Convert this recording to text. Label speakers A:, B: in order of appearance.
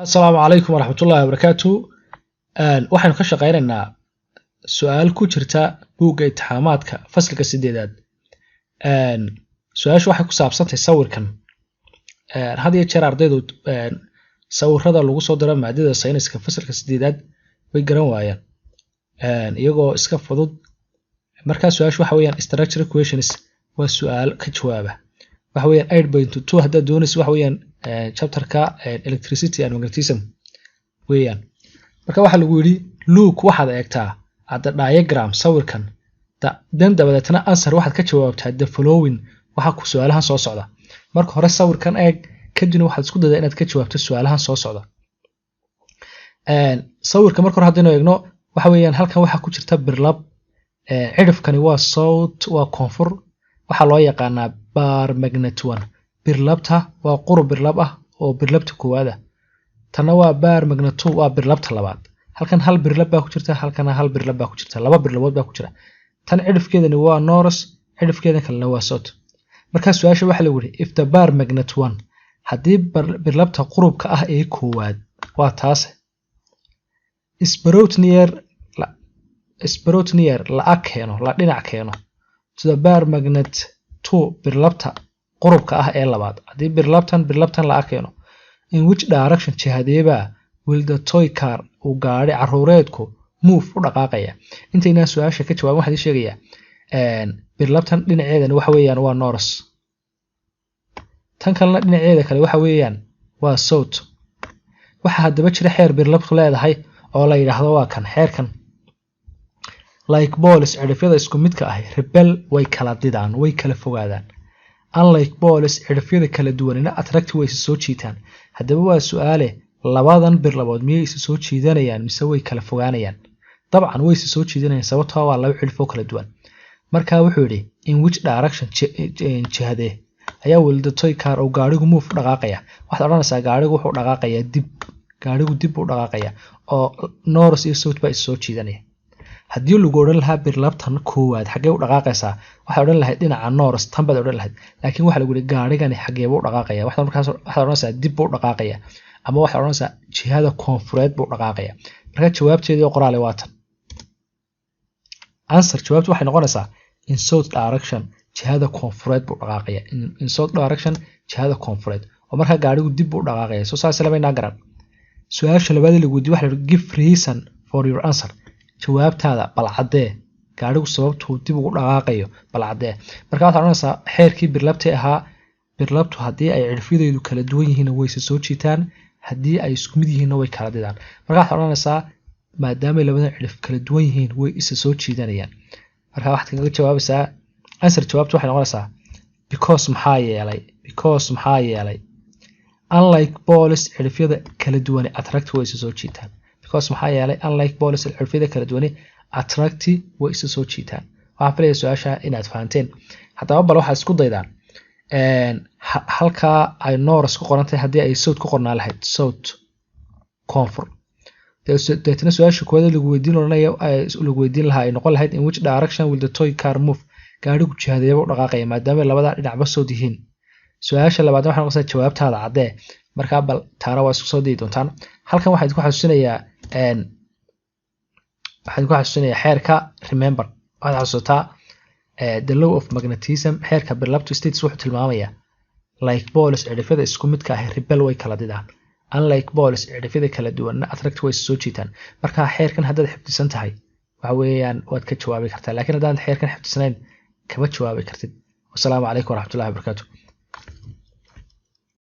A: السلام عليكم ورحمة الله وبركاته. waxaynu ka shaqeynaynaa su'aal ku jirta buugga imtixaamaadka fasalka 8aad. Su'aashu waxay ku saabsantahay sawirkan. Had iyo jeer ardaydu sawirrada lagu soo diro maadada sayniska fasalka 8aad way garan waayaan. Iyagoo iska fudud. Markaa su'aashu waxa weeyaan structure questions waa su'aal ka jawaaba. Waxa weeyaan 8.2 hadda doonaysa waxa weeyaan chapterka electricity and magnetism weeyaan. Marka waxa lagu yiri look waxaad eegtaa at the diagram sawirkan dabadeetna answer waxaad ka jawaabtaa the following waxa ku su'aalahan soo socda. Marka hore sawirkan eeg kadibna waxaad isku daydaa inaad ka jawaabto su'aalahan soo socda. Sawirka marka hore haddii eegno waxa weeyaan halkan waxa ku jirta birlab cidhifkani waa south waa koonfur waxa loo yaqaanaa bar magnet 1 birlabta waa qurub birlab ah oo birlabta koowaad ah tana waa bar magnet 2 waa birlabta labaad halkan hal birlab baa ku jirta halkan hal birlab baa ku jirta laba birlabood baa ku jira tan cidhifkeedani waa north cidhifkeedan kalena waa south marka su'aasha waxa lagu yiri if the bar magnet 1 hadii birlabta qurubka ah ee koowaad waa taas is brought near la keeno la dhinac keeno to the bar magnet 2 birlabta qurubka ah ee labaad hadii birlabtan la keeno in which direction jihadeeba will the toy car u gaari caruureedku move u dhaqaaqaya intayna su'aasha ka jawaab waxaan sheegayaa birlabtan dhinaceedana waxa weeyaan waa north tan kalena dhinaceeda kale waxa weeyaan waa south waxa hadaba jira xeer birlabtu leedahay oo la yiraahdo waa kan xeerkan like balls cidhifyada isku midka ah rebel way kala didaan way kala fogaadaan unlike balls cidhifyada kala duwanina attract way soo jiitaan hadaba waa su'aale labadan birlabood miyay soo jiidanayaan mise way kala fogaanayaan dabcan way soo jiidanayaan sababtoo waa laba cidhifo kala duwan marka wuxuu yiri in which direction jihade ayaa will the toy car oo gaarigu move dhaqaaqaya waxaad oranaysaa gaarigu wuxuu dhaqaaqayaa dib u dhaqaaqaya oo north iyo south bay soo jiidanayaan haddii lagu oran lahaa birlabtan koowaad xagee u dhaqaaqaysaa waxa oran lahayd dhinaca north tan baad oran lahayd laakiin waxa lagu yiri gaarigani xagee buu dhaqaaqaya waxaad oranaysaa dib buu dhaqaaqaya ama waxa oranaysaa jihada koonfureed buu dhaqaaqaya marka jawaabteedii qoraal waa tan answer jawaabtu waxay noqonaysaa in south direction jihada koonfureed buu dhaqaaqaya in south direction jihada koonfureed oo marka gaarigu dib buu dhaqaaqaya soo saas labaynaa garan su'aasha labaad lagu weydiiyay waxa la give reason for your answer jawaabtaada bal cadee gaarigu sababtu dib ugu dhaqaaqayo bal cadee marka waxaad oranaysaa xeerkii birlabta ahaa birlabtu hadii ay cidhifyadeedu kala duwan yihiin way soo jiitaan hadii ay isku mid yihiin way kala didaan marka waxaad oranaysaa maadaama labada cidhif kala duwan yihiin way soo jiidanayaan marka waxaad kaga jawaabaysaa answer jawaabtu waxay noqonaysaa because maxaa yeelay unlike balls cidhifyada kala duwan attract way soo jiitaan because maxaa yeelay unlike balls cidhifyada kala duwan attract way soo jiitaan waxaan filayaa su'aasha inaad fahanteen hadaba bal waxaad isku daydaan halka ay north ku qorantay hadii ay south ku qornaa lahayd south koonfur deetana su'aasha koowaad lagu weydiin lahaa ay noqon lahayd in which direction will the toy car move gaarigu jihadeeba u dhaqaaqaya maadaama labada dhinacba soo dihiin su'aasha labaad waxay noqonaysaa jawaabtaada cadee marka bal taara waa isku soo diidi doontaan halkan waxaan ku xasuusinayaa xeerka remember waxaad xasuusataa the law of magnetism xeerka birlabtu states wuxuu tilmaamayaa like balls cidhifyada isku midka ah rebel way kala didaan unlike balls cidhifyada kala duwanna attract way soo jiitaan marka xeerkan haddaad xifdisan tahay waxa weeyaan waad ka jawaabi kartaa laakiin haddaan xeerkan xifdisanayn kama jawaabi kartid wassalaamu calaykum waraxmatullaahi wabarakaatuh